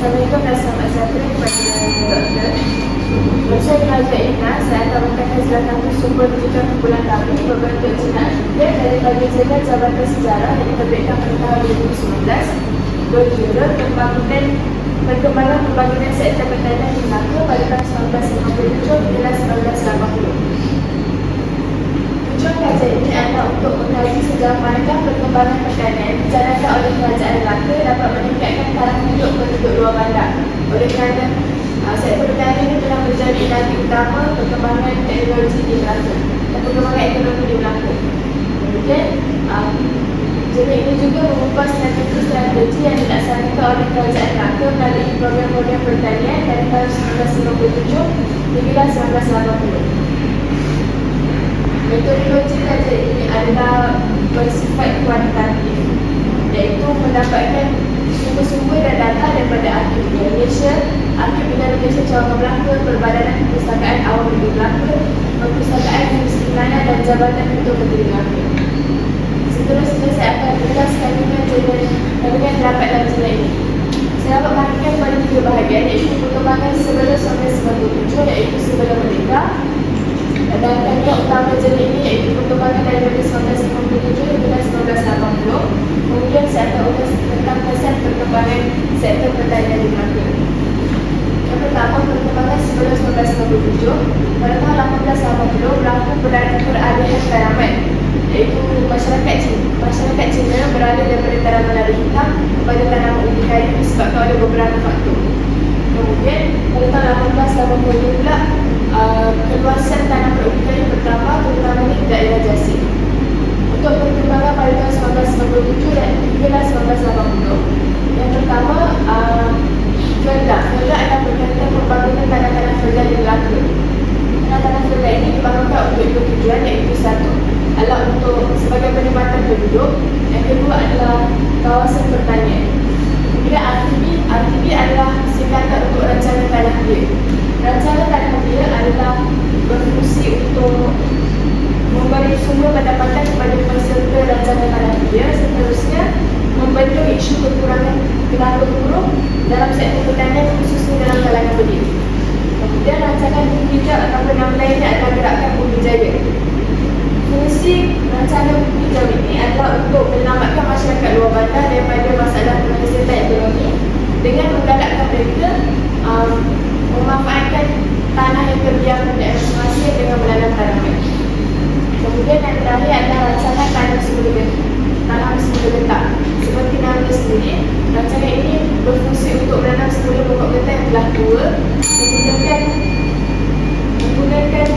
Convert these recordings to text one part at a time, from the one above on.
Assalamualaikum dan selamat sejahtera kepada doktor. Saya Raja Ina, saya akan mengatakan silakan bersumber rujukan kumpulan kami berbentuk jenayah juga dari bagi jaga Jabatan Sejarah yang diterbitkan pada tahun 2019 berjudul Perkembangan Pembangunan Sektor Pertanian di Melaka pada tahun 1957 hingga 1980. Tujuan kajian ini adalah untuk mengkaji sejauh manakah perkembangan pertanian dijalankan oleh Kerajaan Melaka dapat meningkatkan taraf hidup penduduk luar bandar. Oleh kerana sektor pertanian ini telah menjadi inati utama perkembangan teknologi di Melaka dan perkembangan ekonomi di Melaka. Kemudian, jadi ini juga mengupas strategi yang dilaksanakan oleh Kerajaan Melaka melalui program-program pertanian dari tahun 1957 hingga 1980. Metodologi kajian ini adalah bersifat kuantitatif, iaitu mendapatkan sumber-sumber dan data daripada Arkib Malaysia, Arkib Bina Malaysia Cawangan Melaka, Perbadanan Perpustakaan Awam Negeri Melaka, Perpustakaan Universiti Melaya dan Jabatan Ketua Menteri Melaka. Seterusnya saya akan menjelaskan dengan dapat dalam jurnal ini. Saya dapat bahagikan pada 3 bahagian, iaitu perkembangan sebelum 1997, iaitu sebelum merdeka. Dan tanggung utama jurnal ini iaitu perkembangan daripada 1957 hingga 1980. Kemudian saya akan ulas tentang kesan perkembangan sektor pertanian di Melaka. Yang pertama, perkembangan sebelum 1957. Pada tahun 1880 berlaku peralihan tanaman, iaitu masyarakat Cina beralih daripada tanaman lada hitam kepada tanaman ubi kayu disebabkan oleh beberapa faktor. Kemudian pada tahun 1880 pula keluasan tanaman ubi kayu bertambah, terutamanya di daerah Jasik. Untuk perkembangan pada tahun 1997 dan hingga 1980, yang pertama, Felda adalah berkaitan pembangunan tanah-tanah Felda di Melaka. Tanah-tanah Felda ini dibangunkan untuk 2 tujuan, iaitu satu adalah untuk sebagai penempatan penduduk, yang kedua adalah kawasan pertanian. Kemudian RTB adalah singkatan untuk rancangan tanah dia. Rancangan tanah dia adalah berfungsi untuk memberi sumber pendapatan kepada peserta rancangan tanah dia. Seterusnya, membendung isu kekurangan tenaga buruh dalam sektor pertanian, khususnya dalam kalangan benih. Kemudian rancangan bumi hijau ataupun nama lainnya adalah gerakan bumi jaya. Fungsi rancangan bumi hijau ini adalah untuk menyelamatkan masyarakat luar bandar daripada masalah kesihatan ekonomi dengan menggalakkan mereka memanfaatkan tanah yang terdiam di daerah masing-masing dengan menanam tanaman. Kemudian yang terakhir adalah rancangan tanam semula getah. Seperti nama sendiri, rancangan ini berfungsi untuk menanam semula pokok getah yang telah tua menggunakan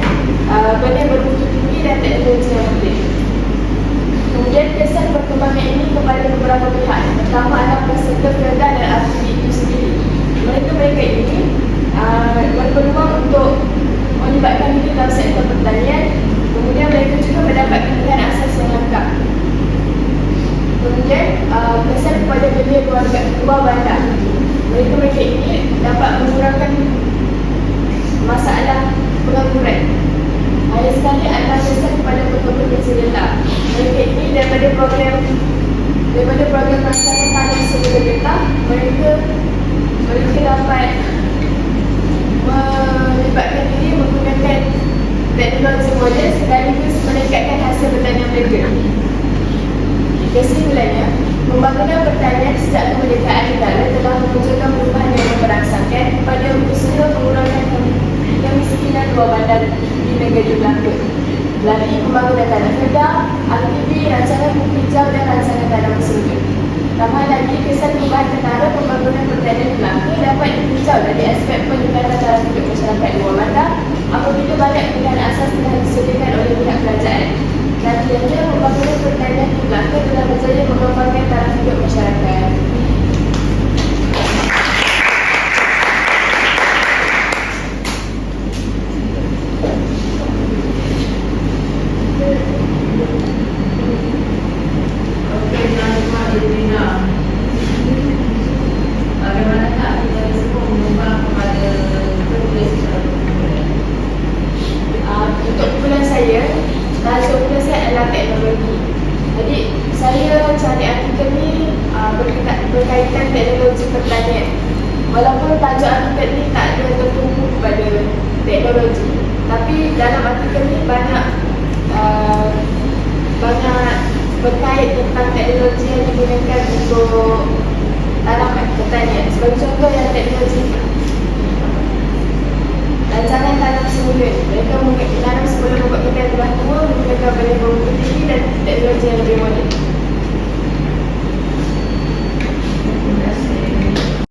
benih bermutu tinggi dan teknologi yang penting. Kemudian kesan perkembangan ini kepada beberapa pihak. Pertama adalah peserta Felda dan RTB itu sendiri. Mereka ini berpeluang untuk melibatkan diri dalam sektor pertanian. Kemudian mereka juga mendapat pilihan asas yang lengkap. Kemudian kesan kepada belia luar bandar. Mereka ini dapat mengurangkan masalah pengangguran. Ada sekali adalah kesan kepada pekerja jelata. Mereka ini daripada program rancangan tanam semula getah, mereka dapat melibatkan diri menggunakan teknologi moden sekaligus meningkatkan hasil pertanian mereka. Kesimpulannya, pembangunan pertanian sejak kemerdekaan negara telah memunculkan perubahan yang merangsangkan kepada usaha mengurangi kemiskinan luar bandar di negara Melaka melalui pembangunan tanah Felda, RTB, rancangan bumi hijau dan rancangan tanam semula. Tambah lagi, kesan perubahan ketara pembangunan pertanian Melaka dapat ditinjau dari aspek peningkatan taraf hidup masyarakat luar bandar apabila banyak pilihan asas telah disediakan oleh pihak kerajaan. Nantinya, pembangunan pertanian di Melaka telah berjaya mengembangkan taraf hidup masyarakat. Walaupun tajuk artikel ni tak ada tertumpu kepada teknologi, tapi dalam artikel ni banyak berkait tentang teknologi yang digunakan untuk tanaman pertanian. Sebagai contoh, yang teknologi